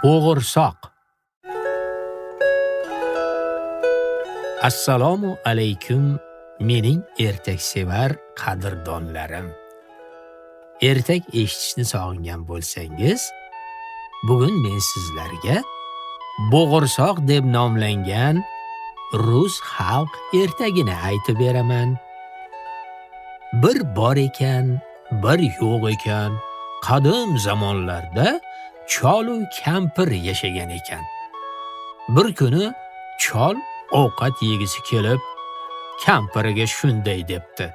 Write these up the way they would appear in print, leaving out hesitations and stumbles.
Bo'g'irsoq. Assalomu alaykum mening ertaksevar qadrdonlarim. Ertak eshitishni sog'ingan bo'lsangiz, bugun men sizlarga bo'g'irsoq deb nomlangan rus xalq ertagini aytib beraman. Bir bor ekan, bir yo'q ekan, qadim zamonlarda chol u kampir yashagan ekan. Bir kuni chol ovqat yegisi kelib, kampiriga shunday debdi: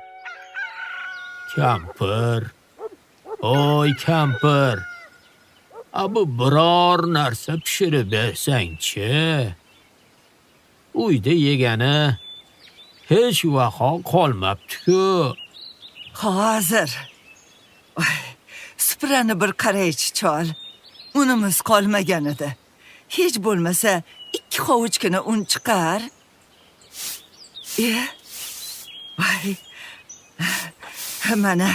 "Kampir, oy kampir, bu biror narsa pishirib bersang-chi. Uyda yegani hech vaqo qolmabdi-ku." Hozir. Suprani bir qaraychi chol. Unimiz qolmagan edi. Hech bo'lmasa 2 hovuchgina un chiqar. Mana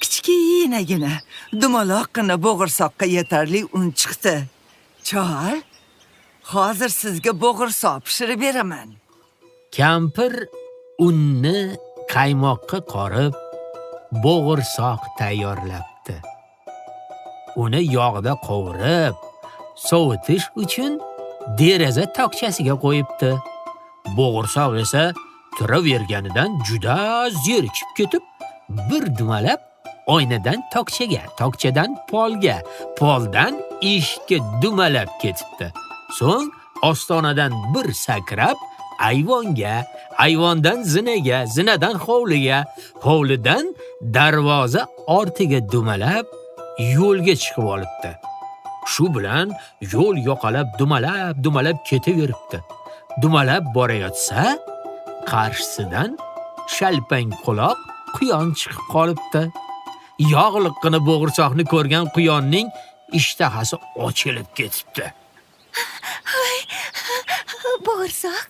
kichkinagina dumaloqqina bo'g'irsoqqa yetarli un chiqdi. Chol, hozir sizga bo'g'irsoq pishirib beraman. Kampir unni qaymoqqa qorib bo'g'irsoq tayyorlabdi. Uni yog'da qovurib, sovutish uchun deraza tokchasiga qo'yibdi. Bo'g'irsoq esa turaverganidan juda zerikib ketib, bir dumalab oynadan tokchaga, tokchadan polga, poldan eshikka dumalab ketibdi. So'ng ostonadan bir sakrab ayvonga, ayvondan zinaga, zinadan hovliga, hovlidan darvoza ortiga dumalab yo'lga chiqib olibdi. Shu bilan yo'l yoqalab dumalab ketaveribdi. Dumalab borayotsa, qarshisidan shalpang quloq quyon chiqib qolibdi. Yog'liqqina bo'g'irsoqni ko'rgan quyonning ishtahasi ochilib ketibdi. Bo'g'irsoq,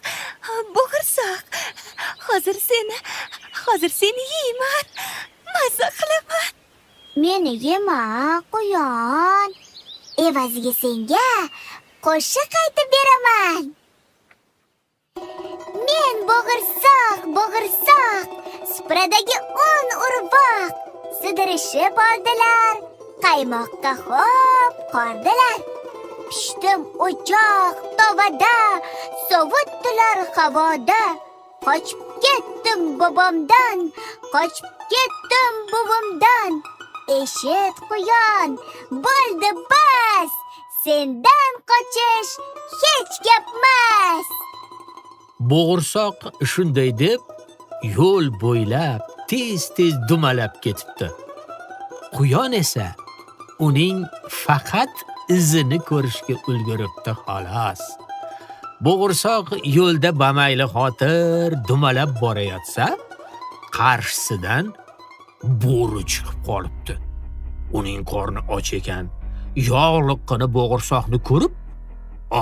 bo'g'irsoq. Hozir seni yeyman. Mazza qilaman. Meni yema, quyon. Evaziga senga qo'shiq aytib beraman. Men bo'g'irsoq, supradagi un urvoq. Sidirishib oldilar, qaymoqqa xo'p qordilar. Pishdim o'choq tovada, sovutdilar havoda. Qochib ketdim bobomdan, qochib ketdim buvimdan. Eshit quyon, bo'ldi bas, sendan qochish hech gapmas. Bo'g'irsoq shunday deb yo'l bo'ylab tez dumalab ketibdi. Quyon esa uning faqat izini ko'rishga ulguribdi xolos. Bo'g'irsoq yo'lda bamayli xotir dumalab borayotsa, qarshisidan bo'ri chiqib qolibdi. Uning qorni och ekan. Yog'liqqina bo'g'irsoqni ko'rib,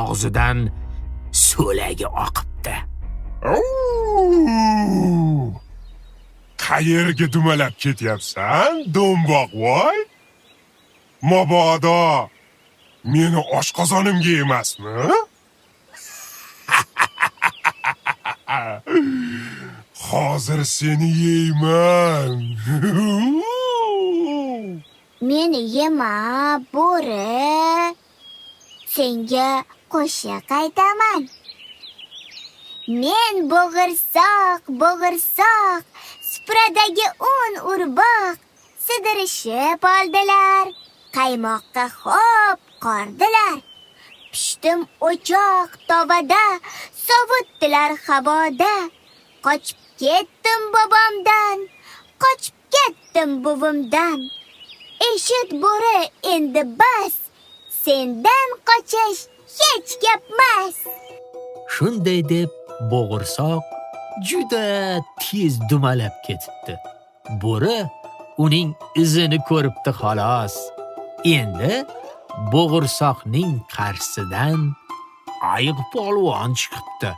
og'zidan so'lagi oqibdi. Qayerga dumalab ketyapsan, do'mboqvoy? Mabodo meni oshqozonimga emasmi? Hozir seni yeyman. Meni yema, bo'ri. Senga qo'shiq aytaman. Men bo'g'irsoq, supradagi un urvoq. Sidirishib oldilar, qaymoqqa xo'p qordilar. Pishdim o'choq tovada, sovutdilar havoda. Qochib ketdim bobomdan, qochib ketdim buvimdan. Eshit bo'ri, endi bas, sendan qochish hech gapmas. Shunday deb bo'g'irsoq juda tez dumalab ketibdi. Bo'ri uning izini ko'ribdi xolos. Endi bo'g'irsoqning qarshisidan ayiq polvon chiqibdi.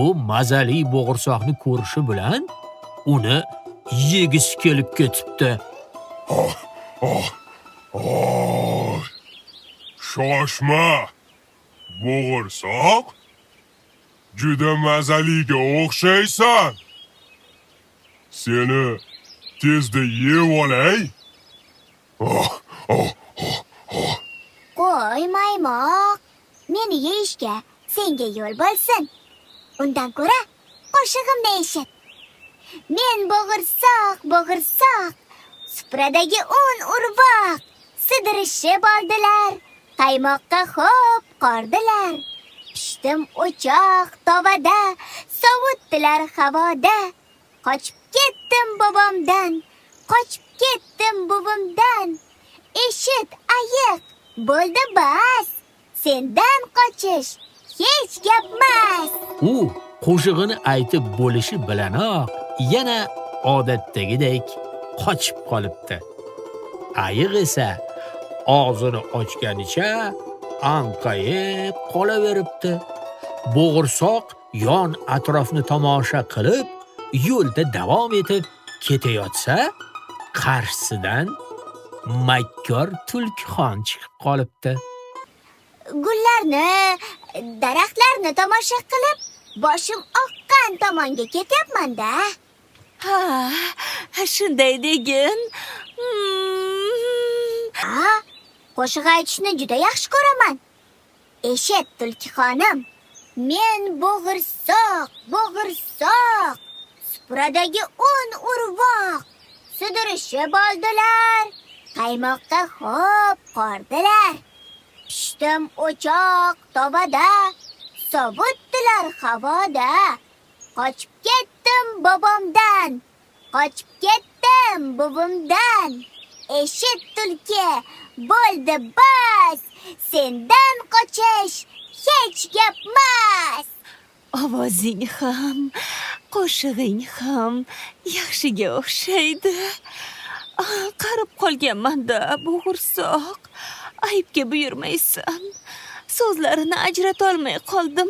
U mazali bo'g'irsoqni ko'rishi bilan uni yegisi kelib ketibdi. shoshma. Bo'g'irsoq, juda mazaliga o'xshaysan. Seni tezda yeb olay. Oh, oh, oh. Qo'y maymoq, meni yeyishga senga yo'l bo'lsin. Undan ko'ra qo'shig'imni eshit. Men bo'g'irsoq, supradagi un urvoq, sidirishib oldilar, qaymoqqa xo'p qordilar. Pishdim o'choq tovada, sovutdilar havoda. Qochib ketdim bobomdan, qochib ketdim buvimdan. Eshit ayiq, bo'ldi bas, sendan qochish hech gapmas. U qo'shig'ini aytib bo'lishi bilanoq yana odatdagidek qochib qolibdi. Ayiq esa og'zini ochganicha anqayib qolaveribdi. Bo'g'irsoq yon atrofni tomosha qilib, yo'lda davom etib ketayotsa, qarshisidan makkor tulkixon chiqib qolibdi. Gullarni, daraxtlarni tomosha qilib, boshim oqqan tomonga ketyapman-da. Ha, shunday degin. Qo'shiq aytishni juda yaxshi ko'raman. Eshit, tulkixonim, men bo'g'irsoq, supradagi un urvoq, sidirishib oldilar, qaymoqqa xo'p qordilar. Pishdim o'choq tovada, sovutdilar havoda. Qochib ketdim bobomdan, qochib ketdim buvimdan. Eshit tulki, bo'ldi bas, sendan qochish hech gapmas. Ovozing ham, qo'shig'ing ham yaxshiga o'xshaydi. Qarib qolganman-da, bo'g'irsoq. Aybga buyurmaysan. So'zlarini ajrata olmay qoldim.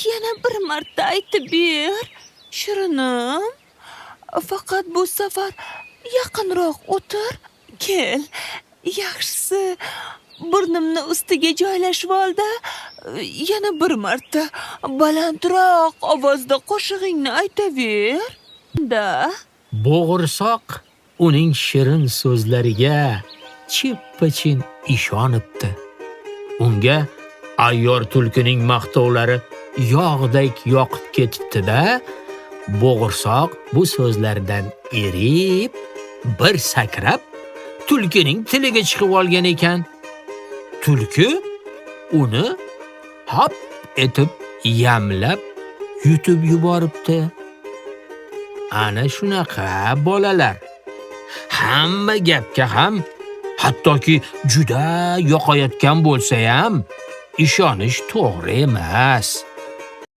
Yana bir marta aytib ber, Shirinim. Faqat bu safar yaqinroq o'tir. Kel, yaxshisi burnimni ustiga joylashib ol-da, yana bir marta balandroq ovozda qo'shig'ingni aytaver. Da. Bo'g'irsoq uning shirin so'zlariga chippa-chin ishonibdi. Unga ayyor tulkining maqtovlari yog'dek yoqib ketibdi-da, bo'g'irsoq bu so'zlardan erib, bir sakrab tulkining tiliga chiqib olgan ekan. Tulki uni hop etib yamlab yutib yuboribdi. Ana shunaqa bolalar. Hamma gapga ham, hattoki juda yoqayotgan bo'lsa ham ishonish to'g'ri emas.